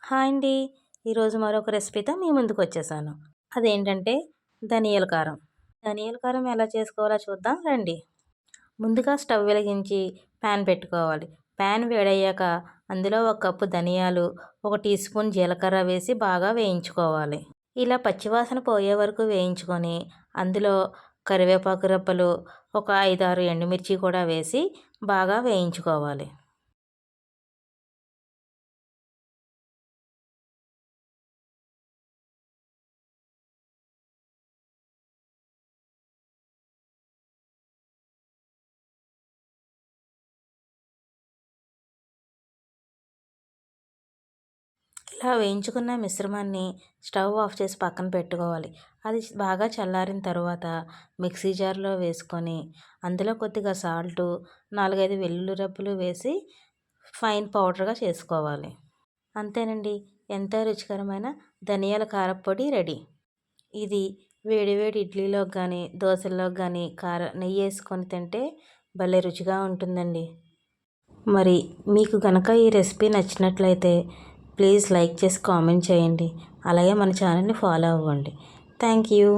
Hi అండి. ఈరోజు మరొక రెసిపీతో మీ ముందుకు వచ్చేసాను. అదేంటంటే ధనియాల కారం. ధనియాల కారం ఎలా చేసుకోవాలో చూద్దాం రండి. ముందుగా స్టవ్ వెలిగించి ప్యాన్ పెట్టుకోవాలి. ప్యాన్ వేడయ్యాక అందులో ఒక కప్పు ధనియాలు, ఒక టీ స్పూన్ జీలకర్ర వేసి బాగా వేయించుకోవాలి. ఇలా పచ్చివాసన పోయే వరకు వేయించుకొని అందులో కరివేపాకు రెబ్బలు, ఒక 5, 6 ఎండుమిర్చి కూడా వేసి బాగా వేయించుకోవాలి. ఇలా వేయించుకున్న మిశ్రమాన్ని స్టవ్ ఆఫ్ చేసి పక్కన పెట్టుకోవాలి. అది బాగా చల్లారిన తర్వాత మిక్సీ జార్లో వేసుకొని అందులో కొద్దిగా సాల్టు, 4, 5 వెల్లుల్లి రెబ్బలు వేసి ఫైన్ పౌడర్గా చేసుకోవాలి. అంతేనండి, ఎంతో రుచికరమైన ధనియాల కారప్పొడి రెడీ. ఇది వేడి వేడి ఇడ్లీలోకి కానీ దోశల్లోకి కానీ నెయ్యి వేసుకొని తింటే భలే రుచిగా ఉంటుందండి. మరి మీకు కనుక ఈ రెసిపీ నచ్చినట్లయితే ప్లీజ్ లైక్ చేసి కామెంట్ చేయండి. అలాగే మన ఛానల్ని ఫాలో అవ్వండి. Thank you.